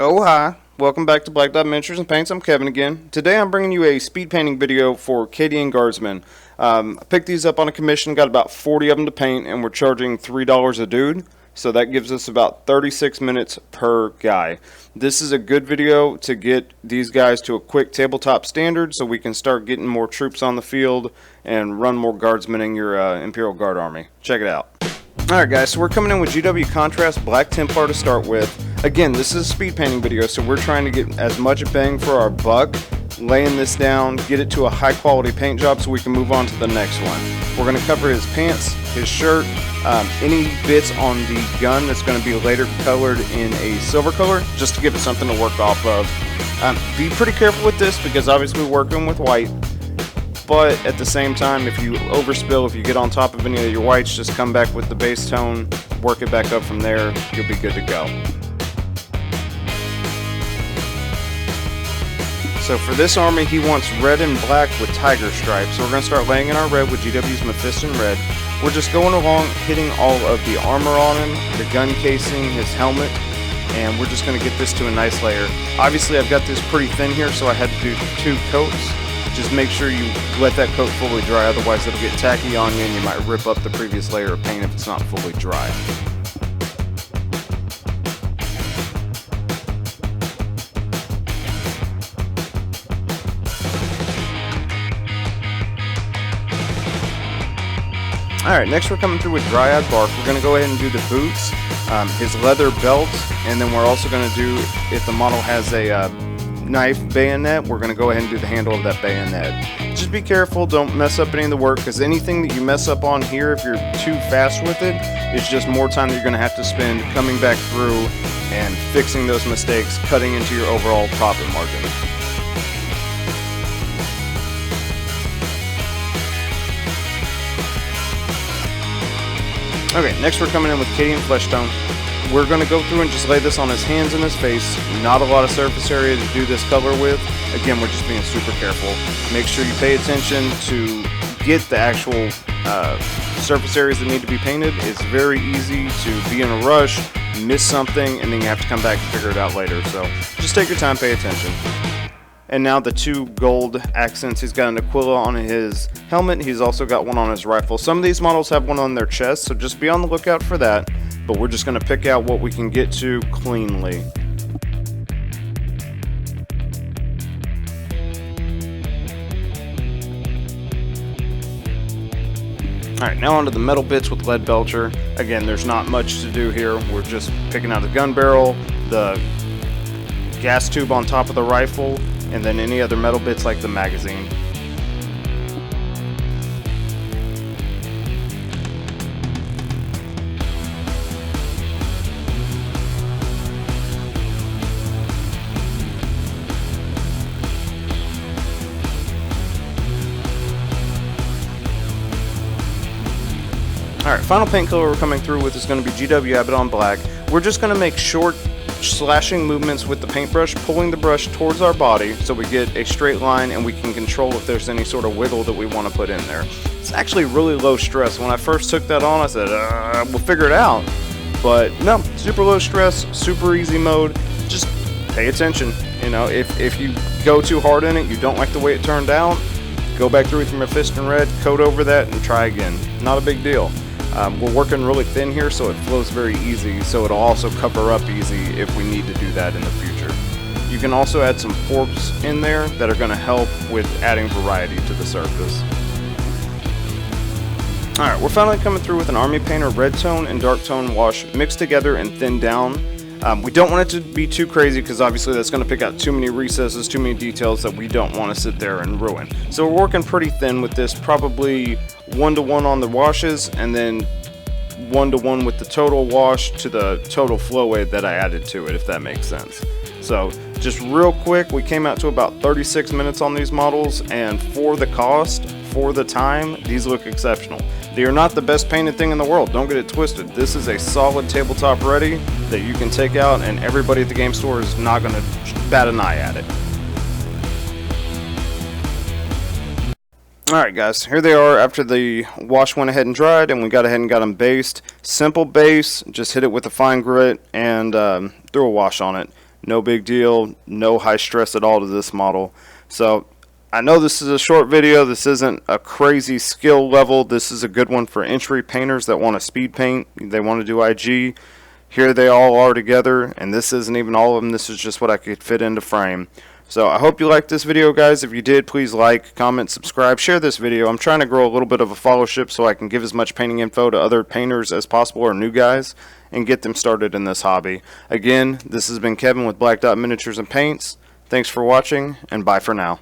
Oh hi, welcome back to Black Dot Miniatures and Paints. I'm Kevin again. Today I'm bringing you a speed painting video for Cadian Guardsmen. I picked these up on a commission, got about 40 of them to paint, and we're charging $3 a dude. So that gives us about 36 minutes per guy. This is a good video to get these guys to a quick tabletop standard so we can start getting more troops on the field and run more guardsmen in your Imperial Guard army. Check it out. Alright guys, so we're coming in with GW Contrast Black Templar to start with. Again, this is a speed painting video, so we're trying to get as much bang for our buck, laying this down, get it to a high quality paint job so we can move on to the next one. We're going to cover his pants, his shirt, any bits on the gun that's going to be later colored in a silver color, just to give it something to work off of. Be pretty careful with this because obviously we're working with white. But at the same time, if you overspill, if you get on top of any of your whites, just come back with the base tone, work it back up from there, you'll be good to go. So for this army, he wants red and black with tiger stripes. So we're going to start laying in our red with GW's Mepheston Red. We're just going along, hitting all of the armor on him, the gun casing, his helmet, and we're just going to get this to a nice layer. Obviously, I've got this pretty thin here, so I had to do 2 coats. Just make sure you let that coat fully dry, otherwise it'll get tacky on you and you might rip up the previous layer of paint if it's not fully dry. Alright, next we're coming through with Dryad Bark. We're going to go ahead and do the boots, his leather belt, and then we're also going to do, if the model has a knife bayonet, we're going to go ahead and do the handle of that bayonet. Just be careful, don't mess up any of the work, because anything that you mess up on here, if you're too fast with it, it's just more time that you're going to have to spend coming back through and fixing those mistakes, cutting into your overall profit margin. Okay, next we're coming in with Cadian Fleshton. We're going to go through and just lay this on his hands and his face. Not a lot of surface area to do this color with. Again, we're just being super careful. Make sure you pay attention to get the actual surface areas that need to be painted. It's very easy to be in a rush, miss something, and then you have to come back and figure it out later. So just take your time, pay attention. And now the 2 gold accents. He's got an Aquila on his helmet. He's also got one on his rifle. Some of these models have one on their chest, so just be on the lookout for that. But we're just going to pick out what we can get to cleanly. Alright, now onto the metal bits with Leadbelcher. Again, there's not much to do here. We're just picking out the gun barrel, the gas tube on top of the rifle, and then any other metal bits like the magazine. Alright, final paint color we're coming through with is going to be GW Abbadon Black. We're just going to make short slashing movements with the paintbrush, pulling the brush towards our body so we get a straight line and we can control if there's any sort of wiggle that we want to put in there. It's actually really low stress. When I first took that on, I said, we'll figure it out. But no, super low stress, super easy mode. Just pay attention. You know, if you go too hard in it, you don't like the way it turned out, go back through with your Mepheston Red, coat over that, and try again. Not a big deal. We're working really thin here, so it flows very easy, so it'll also cover up easy if we need to do that in the future. You can also add some porps in there that are going to help with adding variety to the surface. Alright, we're finally coming through with an Army Painter red tone and dark tone wash mixed together and thinned down. We don't want it to be too crazy because obviously that's going to pick out too many recesses, too many details that we don't want to sit there and ruin. So we're working pretty thin with this, probably 1-to-1 on the washes and then 1-to-1 with the total wash to the total flow weight that I added to it, if that makes sense. So just real quick, we came out to about 36 minutes on these models, and for the cost, for the time, these look exceptional. They are not the best painted thing in the world, don't get it twisted. This is a solid tabletop ready that you can take out and everybody at the game store is not going to bat an eye at it. Alright guys, here they are after the wash went ahead and dried and we got ahead and got them based. Simple base, just hit it with a fine grit and threw a wash on it. No big deal, no high stress at all to this model. So I know this is a short video, this isn't a crazy skill level, this is a good one for entry painters that want to speed paint, they want to do IG. Here they all are together, and this isn't even all of them, this is just what I could fit into frame. So I hope you liked this video, guys. If you did, please like, comment, subscribe, share this video. I'm trying to grow a little bit of a followership so I can give as much painting info to other painters as possible, or new guys, and get them started in this hobby. Again, this has been Kevin with Black Dot Miniatures and Paints. Thanks for watching, and bye for now.